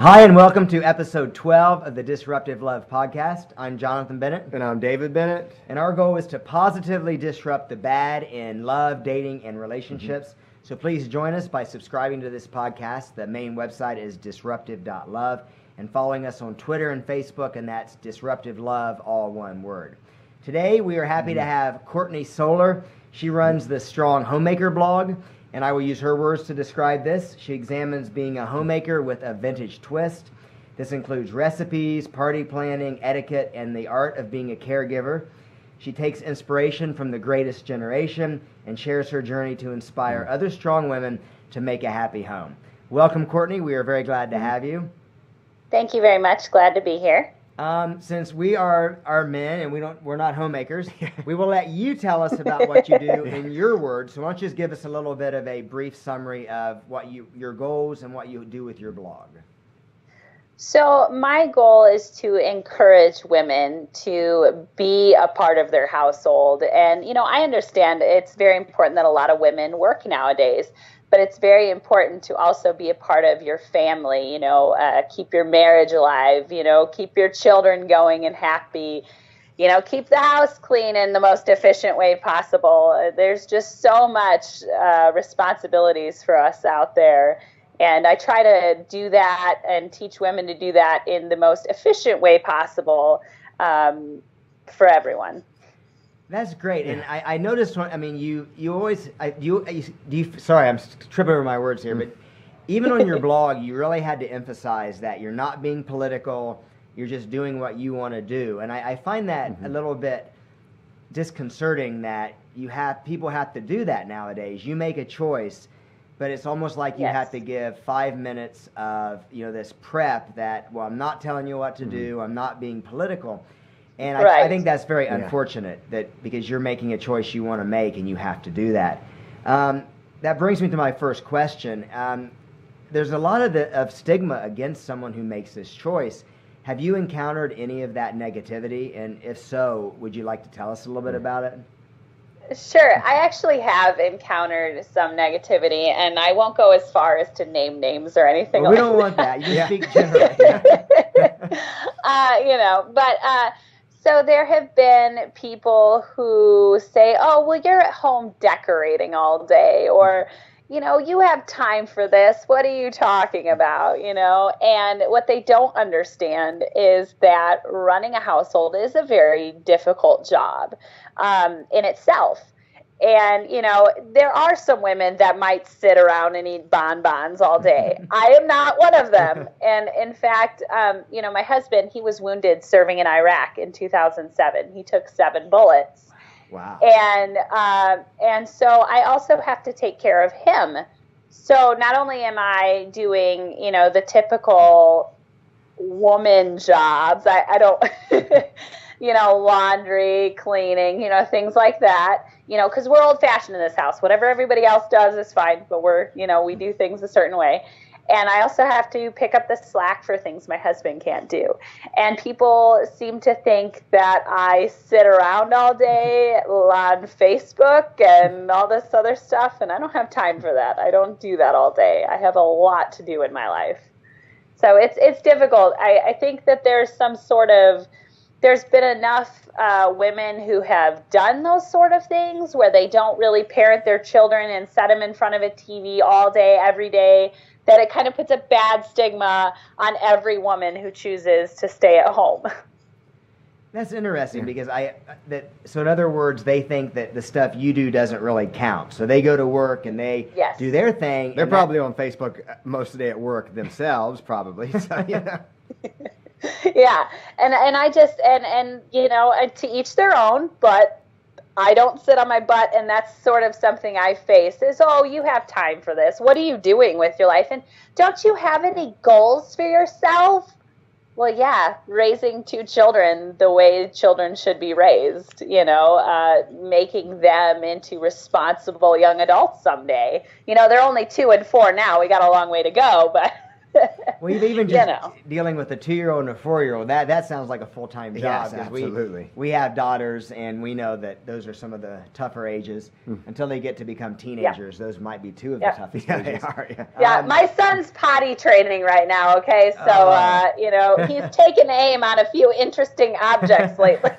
Hi, and welcome to episode 12 of the Disruptive Love podcast. I'm Jonathan Bennett. And I'm David Bennett. And our goal is to positively disrupt the bad in love, dating, and relationships. So please join us by subscribing to this podcast. The main website is disruptive.love, and following us on Twitter and Facebook, and that's Disruptive Love, all one word. Today, we are happy to have Courtney Solar. She runs the Strong Homemaker blog, and I will use her words to describe this. She examines being a homemaker with a vintage twist. This includes recipes, party planning, etiquette, and the art of being a caregiver. She takes inspiration from the greatest generation and shares her journey to inspire other strong women to make a happy home. Welcome, Courtney. We are very glad to have you. Thank you very much. Glad to be here. Since we are men and we're not homemakers, we will let you tell us about what you do in your words. So why don't you just give us a little bit of a brief summary of what your goals and what you do with your blog. So my goal is to encourage women to be a part of their household. And, I understand it's very important that a lot of women work nowadays, but it's very important to also be a part of your family, keep your marriage alive, keep your children going and happy, keep the house clean in the most efficient way possible. There's just so much responsibilities for us out there. And I try to do that and teach women to do that in the most efficient way possible for everyone. That's great, and I noticed. You always sorry, I'm tripping over my words here, but even on your blog, you really had to emphasize that you're not being political. You're just doing what you want to do, and I find that a little bit disconcerting that people have to do that nowadays. You make a choice, but it's almost like you have to give 5 minutes of this prep that I'm not telling you what to do. I'm not being political. And I think that's very unfortunate because you're making a choice you want to make and you have to do that. That brings me to my first question. There's a lot of stigma against someone who makes this choice. Have you encountered any of that negativity? And if so, would you like to tell us a little bit about it? Sure. I actually have encountered some negativity, and I won't go as far as to name names or anything we don't want that. You speak generally. So there have been people who say, oh, well, you're at home decorating all day, or, you have time for this. What are you talking about? And what they don't understand is that running a household is a very difficult job in itself. And, there are some women that might sit around and eat bonbons all day. I am not one of them. And in fact, my husband, he was wounded serving in Iraq in 2007. He took 7 bullets. Wow. And so I also have to take care of him. So not only am I doing, the typical woman jobs, I don't, laundry, cleaning, things like that, because we're old fashioned in this house. Whatever everybody else does is fine, but we do things a certain way. And I also have to pick up the slack for things my husband can't do. And people seem to think that I sit around all day on Facebook and all this other stuff, and I don't have time for that. I don't do that all day. I have a lot to do in my life. So it's difficult. I think that there's been enough women who have done those sort of things where they don't really parent their children and set them in front of a TV all day, every day, that it kind of puts a bad stigma on every woman who chooses to stay at home. That's interesting because so in other words, they think that the stuff you do doesn't really count. So they go to work and they do their thing. They're probably on Facebook most of the day at work themselves, probably. So, Yeah, and I just and to each their own, but I don't sit on my butt, and that's sort of something I face is, oh, you have time for this. What are you doing with your life? And don't you have any goals for yourself? Well, yeah, raising 2 children the way children should be raised, making them into responsible young adults someday. They're only 2 and 4 now. We got a long way to go, but Well, even just dealing with a 2-year-old and a 4-year-old, that sounds like a full-time job. Yes, absolutely. We have daughters, and we know that those are some of the tougher ages. Until they get to become teenagers, those might be two of the toughest ages. They are, my son's potty training right now, okay? So, he's taken aim on a few interesting objects lately.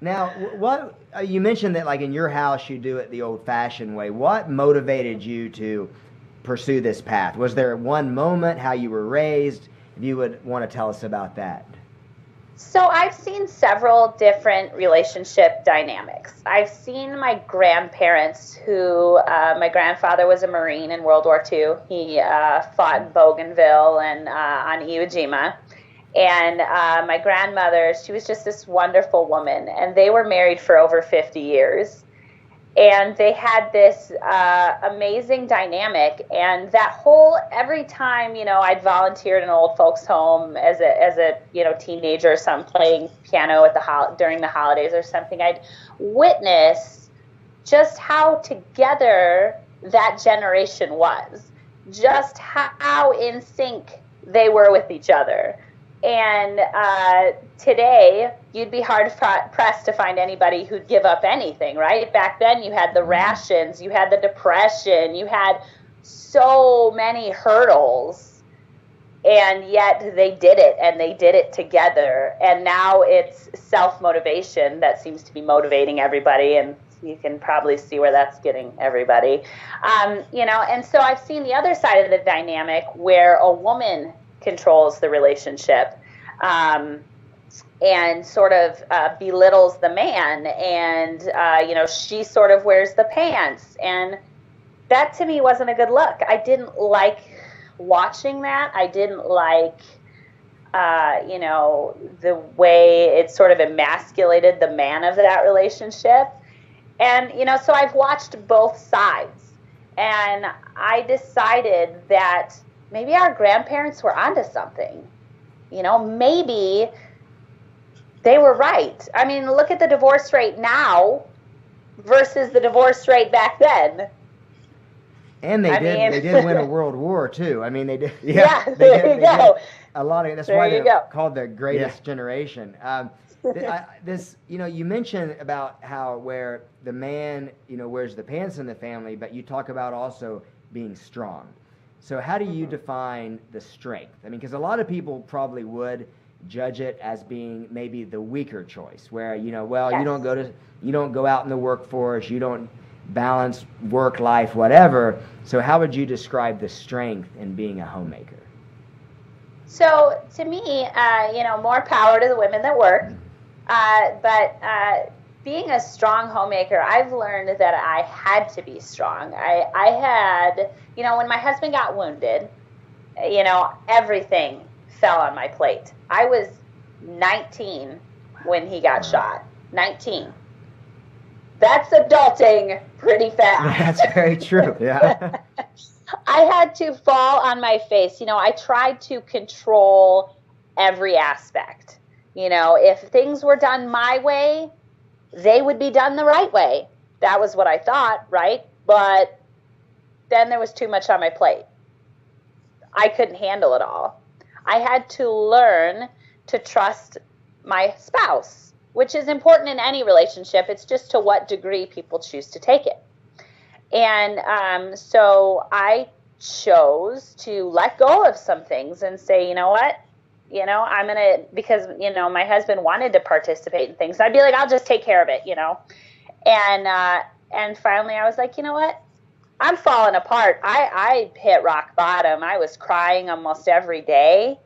Now, what you mentioned that, like, in your house, you do it the old-fashioned way. What motivated you to pursue this path? Was there one moment, how you were raised? If you would want to tell us about that. So I've seen several different relationship dynamics. I've seen my grandparents who, my grandfather was a Marine in World War II. He fought in Bougainville and on Iwo Jima. And my grandmother, she was just this wonderful woman. And they were married for over 50 years. And they had this amazing dynamic, and that whole, every time, I'd volunteered in an old folks home as a teenager or something, playing piano at during the holidays or something, I'd witness just how together that generation was, just how in sync they were with each other. And today, you'd be hard pressed to find anybody who'd give up anything, right? Back then, you had the rations, you had the depression, you had so many hurdles, and yet they did it, and they did it together. And now it's self-motivation that seems to be motivating everybody, and you can probably see where that's getting everybody. And so I've seen the other side of the dynamic where a woman controls the relationship and sort of belittles the man, and she sort of wears the pants, and that to me wasn't a good look. I didn't like watching that. I didn't like the way it sort of emasculated the man of that relationship. And so I've watched both sides, and I decided that maybe our grandparents were onto something. Maybe they were right. I mean, look at the divorce rate now versus the divorce rate back then. And they did win a world war too. I mean, they did. Yeah, there you go. A lot of that's why they're called the greatest generation. You mentioned about how where the man wears the pants in the family, but you talk about also being strong. So how do you define the strength? I mean, because a lot of people probably would judge it as being maybe the weaker choice, where you don't go out in the workforce, you don't balance work life, whatever. So how would you describe the strength in being a homemaker? So to me, more power to the women that work, but being a strong homemaker, I've learned that I had to be strong. I had, when my husband got wounded, everything fell on my plate. I was 19 when he got shot. 19. That's adulting pretty fast. That's very true. Yeah. I had to fall on my face. I tried to control every aspect. If things were done my way, they would be done the right way. That was what I thought, right? But then there was too much on my plate. I couldn't handle it all. I had to learn to trust my spouse, which is important in any relationship. It's just to what degree people choose to take it. And so I chose to let go of some things and say, you know what? I'm going to, because, my husband wanted to participate in things. I'd be like, I'll just take care of it, And finally I was like, you know what? I'm falling apart. I hit rock bottom. I was crying almost every day.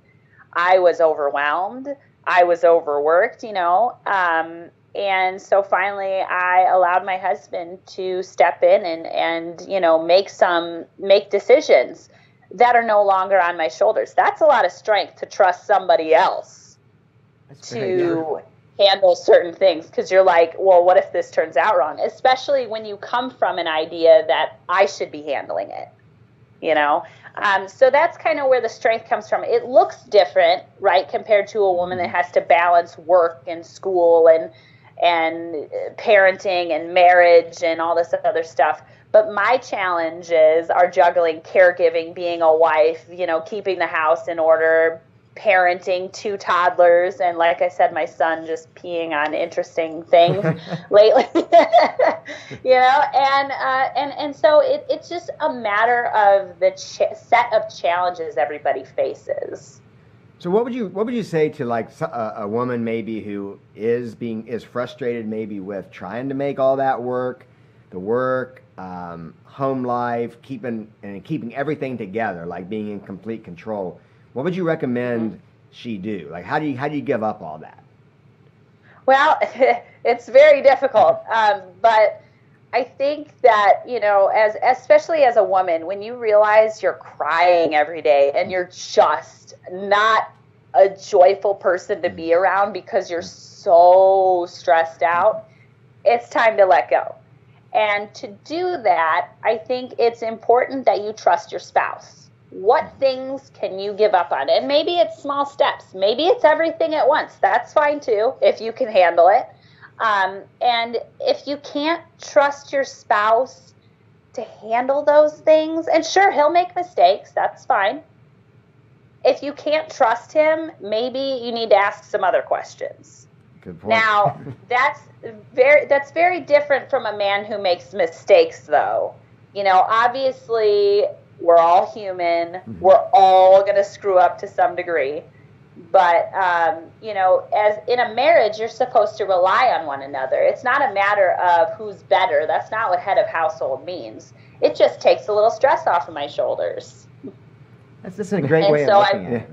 I was overwhelmed. I was overworked, and so finally I allowed my husband to step in and make decisions that are no longer on my shoulders. That's a lot of strength to trust somebody else to handle certain things, because you're like, well, what if this turns out wrong? Especially when you come from an idea that I should be handling it, So that's kind of where the strength comes from. It looks different, right, compared to a woman that has to balance work and school and parenting and marriage and all this other stuff. But my challenges are juggling caregiving, being a wife, keeping the house in order, parenting 2 toddlers, and like I said, my son just peeing on interesting things lately. And so it's just a matter of the set of challenges everybody faces. So what would you say to like a woman maybe who is frustrated maybe with trying to make all that work, home life, keeping everything together, like being in complete control? What would you recommend she do? Like how do you give up all that? Well, it's very difficult, but I think that especially as a woman, when you realize you're crying every day and you're just not a joyful person to be around because you're so stressed out, it's time to let go. And to do that, I think it's important that you trust your spouse. What things can you give up on? And maybe it's small steps. Maybe it's everything at once. That's fine too, if you can handle it. And if you can't trust your spouse to handle those things, and sure, he'll make mistakes, that's fine. If you can't trust him, maybe you need to ask some other questions. Good point. Now, that's very different from a man who makes mistakes, though. Obviously, we're all human. Mm-hmm. We're all going to screw up to some degree. But, as in a marriage, you're supposed to rely on one another. It's not a matter of who's better. That's not what head of household means. It just takes a little stress off of my shoulders. That's a great way of looking at it.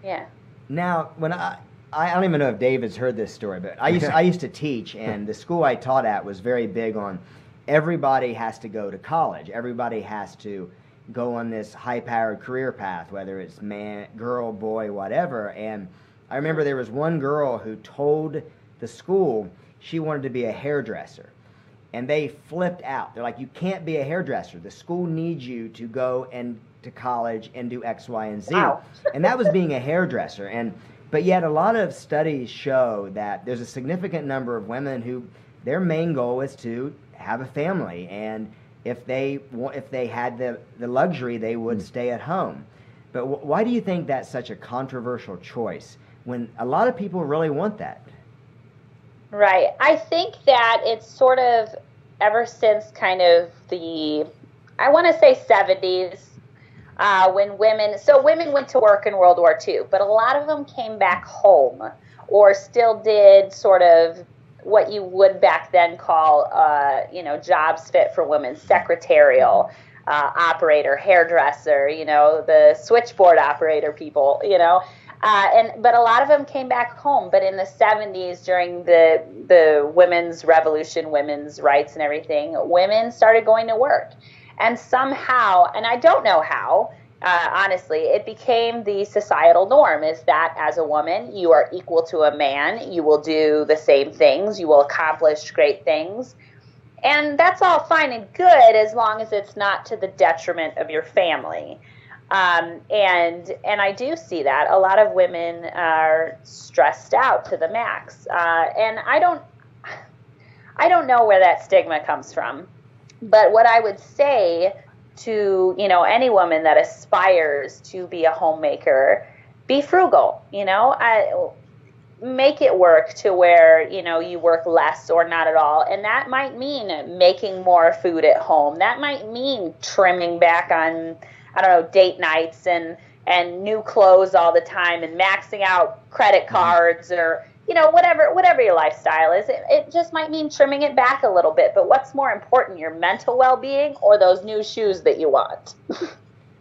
Yeah. Now, when I don't even know if David's heard this story, but I used to teach, and the school I taught at was very big on everybody has to go to college. Everybody has to go on this high-powered career path, whether it's man, girl, boy, whatever. And I remember there was one girl who told the school she wanted to be a hairdresser. And they flipped out. They're like, you can't be a hairdresser. The school needs you to go to college and do X, Y, and Z. Wow. And that was being a hairdresser. But yet a lot of studies show that there's a significant number of women who their main goal is to have a family. And if they had the luxury, they would stay at home. But why do you think that's such a controversial choice when a lot of people really want that? Right. I think that it's sort of ever since kind of I want to say 70s, when women went to work in World War II, but a lot of them came back home or still did sort of what you would back then call, jobs fit for women, secretarial, operator, hairdresser, the switchboard operator people, but a lot of them came back home. But in the 70s, during the women's revolution, women's rights and everything, women started going to work. And somehow, and I don't know how, honestly, it became the societal norm is that as a woman, you are equal to a man. You will do the same things. You will accomplish great things. And that's all fine and good as long as it's not to the detriment of your family. And I do see that. A lot of women are stressed out to the max. And I don't know where that stigma comes from. But what I would say to, any woman that aspires to be a homemaker, be frugal, make it work to where, you work less or not at all. And that might mean making more food at home. That might mean trimming back on, date nights and new clothes all the time and maxing out credit cards or, whatever your lifestyle is. It just might mean trimming it back a little bit. But what's more important, your mental well-being or those new shoes that you want?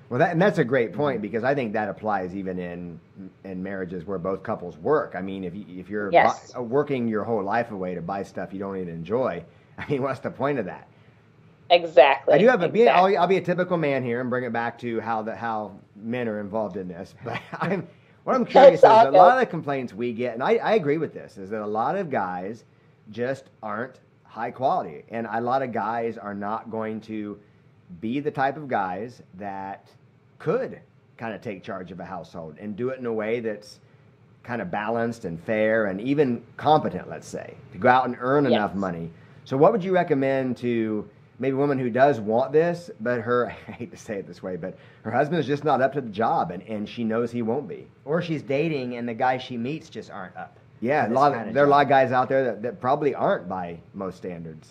Well, that's a great point, because I think that applies even in marriages where both couples work. I mean, if you're Yes. working your whole life away to buy stuff you don't even enjoy, I mean, what's the point of that? Exactly. I do have I'll be a typical man here and bring it back to how men are involved in this. But what I'm curious is a lot of the complaints we get, and I agree with this, is that a lot of guys just aren't high quality, and a lot of guys are not going to be the type of guys that could kind of take charge of a household and do it in a way that's kind of balanced and fair and even competent, let's say, to go out and earn enough money. So what would you recommend to maybe a woman who does want this, but I hate to say it this way, but her husband is just not up to the job, and she knows he won't be. Or she's dating, and the guys she meets just aren't up. Yeah, there are a lot of guys out there that probably aren't by most standards.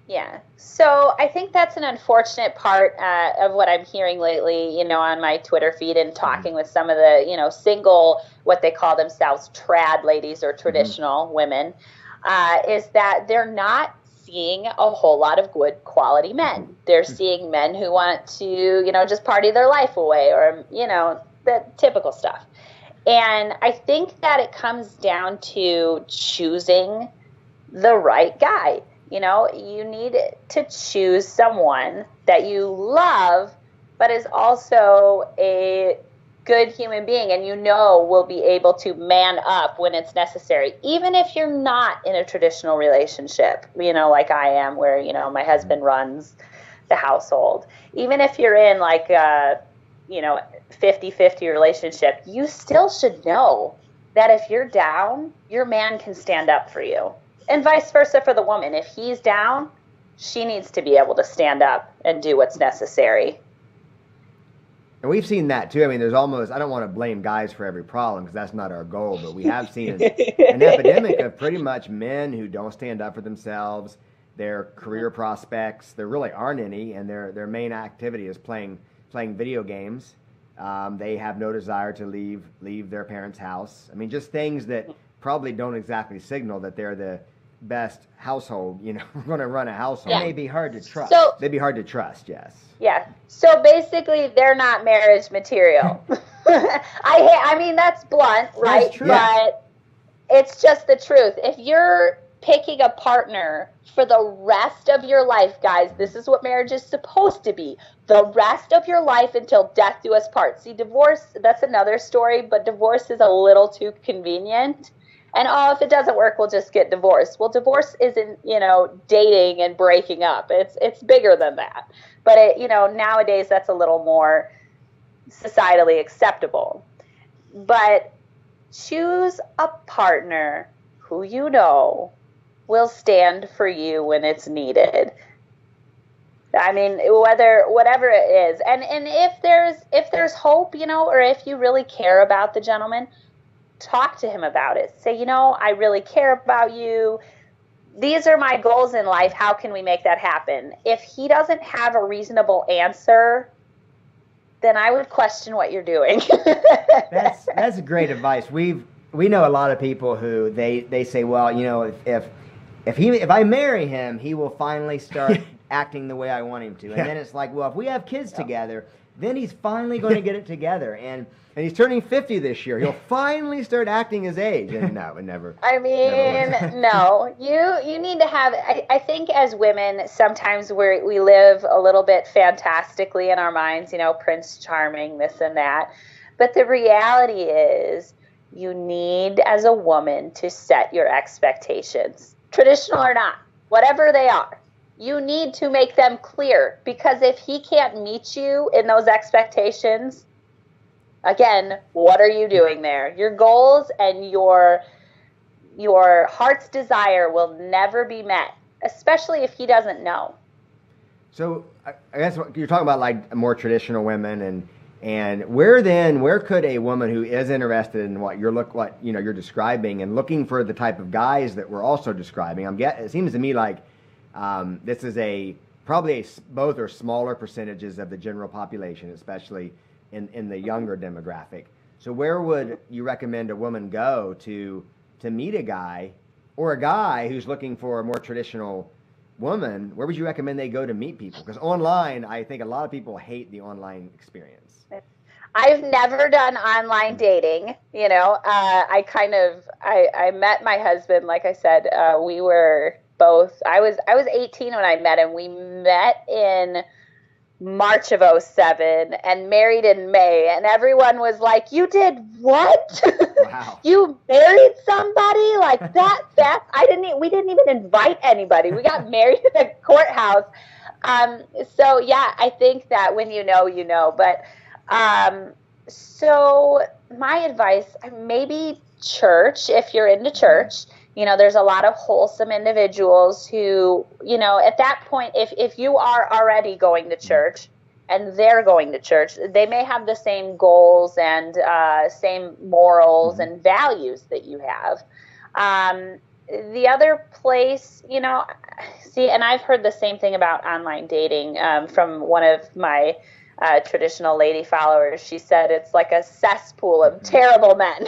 Yeah. So I think that's an unfortunate part of what I'm hearing lately, on my Twitter feed and talking with some of the, single, what they call themselves, trad ladies or traditional women, is that they're not seeing a whole lot of good quality men. They're seeing men who want to, just party their life away or, the typical stuff. And I think that it comes down to choosing the right guy. You need to choose someone that you love, but is also a good human being and will be able to man up when it's necessary, even if you're not in a traditional relationship, like I am, where, my husband runs the household. Even if you're in like a, 50-50 relationship, you still should know that if you're down, your man can stand up for you. And vice versa for the woman. If he's down, she needs to be able to stand up and do what's necessary. And we've seen that too. I mean, there's almost, I don't want to blame guys for every problem because that's not our goal, but we have seen an epidemic of pretty much men who don't stand up for themselves, their career prospects. There really aren't any, and their main activity is playing video games. They have no desire to leave their parents' house. I mean, just things that probably don't exactly signal that they're the best household, we're going to run a household. Yeah. They may be hard to trust. They'd be hard to trust, yes. Yeah. So basically, they're not marriage material. I mean, that's blunt, right? That's true. But it's just the truth. If you're picking a partner for the rest of your life, guys, this is what marriage is supposed to be. The rest of your life until death do us part. See, divorce, that's another story, but divorce is a little too convenient. And, if it doesn't work, we'll just get divorced. Well, divorce isn't, dating and breaking up. It's bigger than that. But, nowadays that's a little more societally acceptable. But choose a partner who will stand for you when it's needed. I mean, whatever it is. And if there's hope, or if you really care about the gentleman, talk to him about it. Say, I really care about you. These are my goals in life. How can we make that happen? If he doesn't have a reasonable answer, then I would question what you're doing. That's great advice. We know a lot of people who they say, well, if I marry him, he will finally start acting the way I want him to. And then it's like, well, if we have kids together, then he's finally going to get it together. And he's turning 50 this year. He'll finally start acting his age. And no, it never. I mean, no. You need to have. I think as women, sometimes we live a little bit fantastically in our minds. Prince Charming, this and that. But the reality is, you need as a woman to set your expectations, traditional or not, whatever they are. You need to make them clear, because if he can't meet you in those expectations, again, what are you doing there? Your goals and your heart's desire will never be met, especially if he doesn't know. So I guess you're talking about like more traditional women, and where could a woman who is interested in what you're describing and looking for the type of guys that we're also describing? It seems to me like this is probably both are smaller percentages of the general population, especially in the younger demographic. So where would you recommend a woman go to meet a guy, or a guy who's looking for a more traditional woman? Where would you recommend they go to meet people? Because online, I think a lot of people hate the online experience. I've never done online dating. I met my husband, like I said, we were both, I was 18 when I met him. We met in March of 2007 and married in May, and everyone was like, you did what? Wow. You married somebody like that? We didn't even invite anybody. We got married at the courthouse. So yeah, I think that when you know, but so my advice, maybe church, if you're into church, There's a lot of wholesome individuals who, at that point, if you are already going to church and they're going to church, they may have the same goals and same morals and values that you have. The other place, see, and I've heard the same thing about online dating from one of my traditional lady followers. She said it's like a cesspool of terrible men.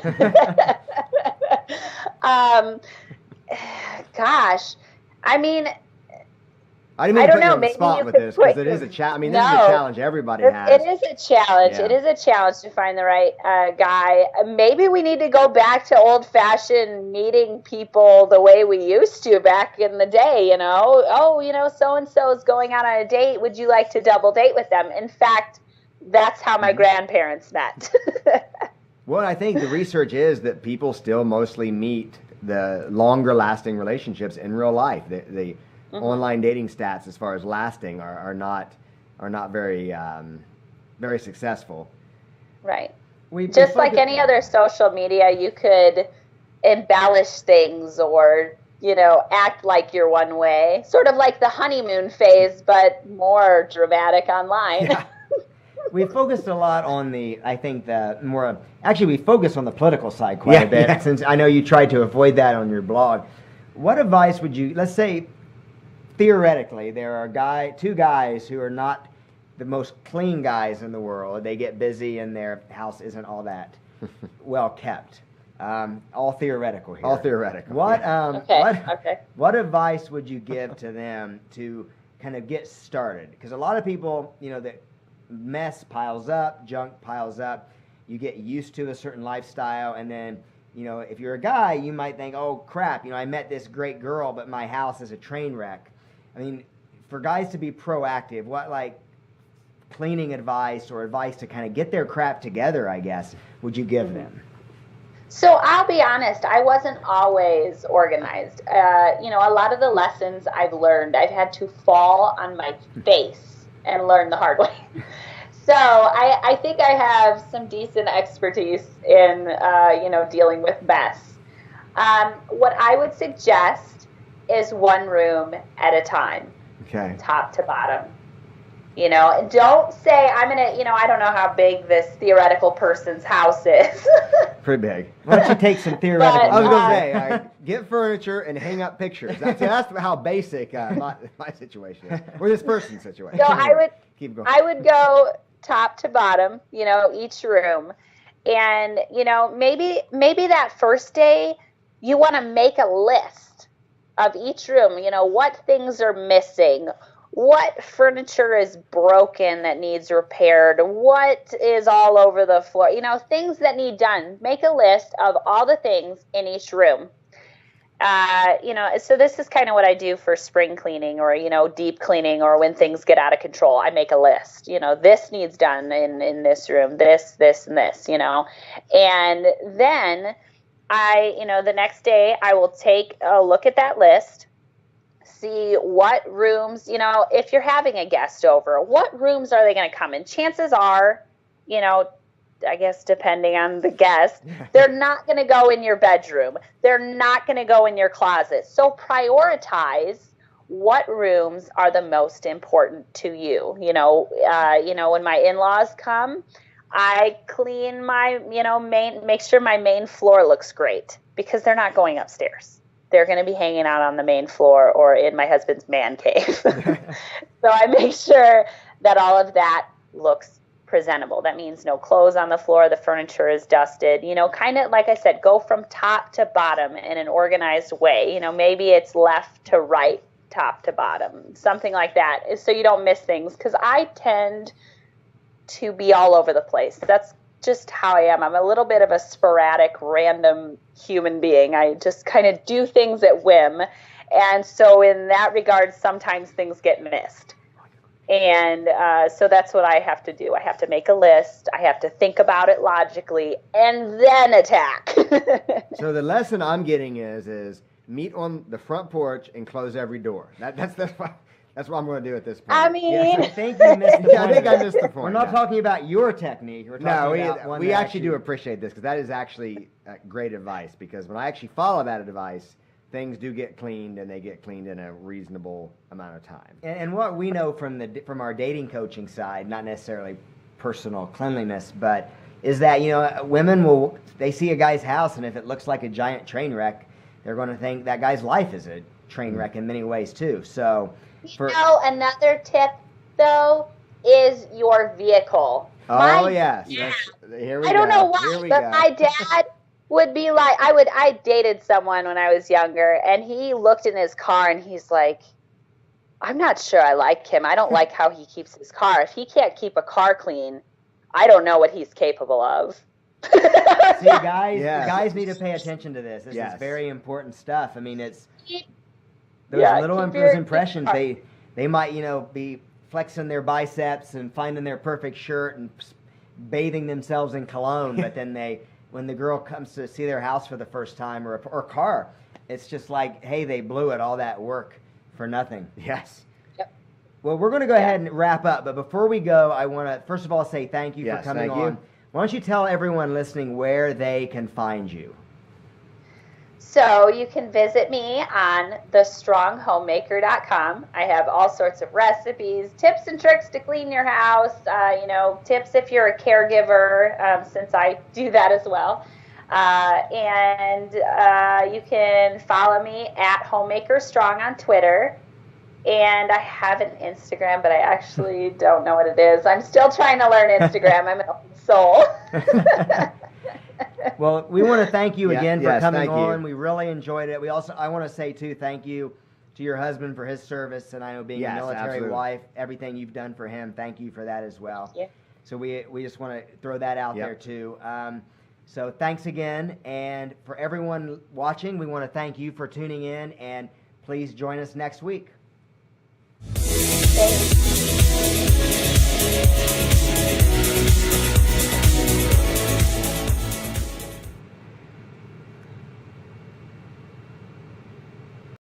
Gosh, I mean, I don't know. Maybe spot with this because it is a challenge. I mean, this is a challenge everybody has. It is a challenge. Yeah. It is a challenge to find the right guy. Maybe we need to go back to old-fashioned meeting people the way we used to back in the day. So and so is going out on a date. Would you like to double date with them? In fact, that's how my grandparents met. Well, I think the research is that people still mostly meet the longer-lasting relationships in real life. The online dating stats, as far as lasting, are not very very successful. Right. Just like any other social media, you could embellish things or act like you're one way, sort of like the honeymoon phase, but more dramatic online. Yeah. We focused a lot on we focused on the political side quite a bit, since I know you tried to avoid that on your blog. What advice would you, let's say, theoretically, there are two guys who are not the most clean guys in the world. They get busy and their house isn't all that well kept. All theoretical here. All theoretical. What advice would you give to them to kind of get started? Because a lot of people, that mess piles up, junk piles up. You get used to a certain lifestyle, and then, if you're a guy, you might think, oh, crap, I met this great girl, but my house is a train wreck. I mean, for guys to be proactive, what, cleaning advice or advice to kind of get their crap together, I guess, would you give them? So I'll be honest, I wasn't always organized. A lot of the lessons I've learned, I've had to fall on my face and learn the hard way. So I think I have some decent expertise in, dealing with mess. What I would suggest is one room at a time. Okay. Top to bottom. Don't say I'm going to, I don't know how big this theoretical person's house is. Pretty big. Why don't you take some theoretical? I was going to say, get furniture and hang up pictures. That's how basic my situation is, or this person's situation. So I would go top to bottom, each room. And, maybe that first day you want to make a list of each room, what things are missing, what furniture is broken that needs repaired, what is all over the floor, things that need done. Make a list of all the things in each room. So this is kind of what I do for spring cleaning or, deep cleaning, or when things get out of control. I make a list, this needs done in this room, this, and this, and then the next day I will take a look at that list, see what rooms, if you're having a guest over, what rooms are they going to come in? Chances are, I guess depending on the guest, they're not going to go in your bedroom. They're not going to go in your closet. So prioritize what rooms are the most important to you. When my in-laws come, I clean my, make sure my main floor looks great, because they're not going upstairs. They're going to be hanging out on the main floor or in my husband's man cave. So I make sure that all of that looks presentable. That means no clothes on the floor, the furniture is dusted, kind of like I said, go from top to bottom in an organized way. Maybe it's left to right, top to bottom, something like that, so you don't miss things, because I tend to be all over the place. That's just how I am. I'm a little bit of a sporadic, random human being. I just kind of do things at whim. And so in that regard, sometimes things get missed. And so that's what I have to do. I have to make a list. I have to think about it logically and then attack. So the lesson I'm getting is meet on the front porch and close every door. That's what I'm going to do at this point. I mean, I think you missed the point. I think I missed the point. We're not talking about your technique. We're talking about we actually do appreciate this, because that is actually great advice. Because when I actually follow that advice, things do get cleaned, and they get cleaned in a reasonable amount of time. And what we know from our dating coaching side, not necessarily personal cleanliness, but is that, women they see a guy's house, and if it looks like a giant train wreck, they're going to think that guy's life is a train wreck in many ways too. So, another tip though is your vehicle. Yes. Here we go. I don't know why, but my dad would be like, I dated someone when I was younger, and he looked in his car and he's like, I'm not sure I like him. I don't like how he keeps his car. If he can't keep a car clean, I don't know what he's capable of. See, guys need to pay attention to this. This is very important stuff. I mean, it's those little impressions. They might, be flexing their biceps and finding their perfect shirt and bathing themselves in cologne, but then when the girl comes to see their house for the first time or car, it's just like, hey, they blew it, all that work for nothing. Yes. Yep. Well, we're going to go ahead and wrap up, but before we go, I want to first of all say thank you for coming on. Why don't you tell everyone listening where they can find you? So you can visit me on thestronghomemaker.com. I have all sorts of recipes, tips and tricks to clean your house, tips if you're a caregiver, since I do that as well. And you can follow me at HomemakerStrong on Twitter. And I have an Instagram, but I actually don't know what it is. I'm still trying to learn Instagram. I'm an old soul. Well, we want to thank you again for coming on. We really enjoyed it. I want to say, too, thank you to your husband for his service, and I know being a military wife, everything you've done for him, thank you for that as well. Yeah. So we just want to throw that out there, too. So thanks again, and for everyone watching, we want to thank you for tuning in, and please join us next week. Thanks.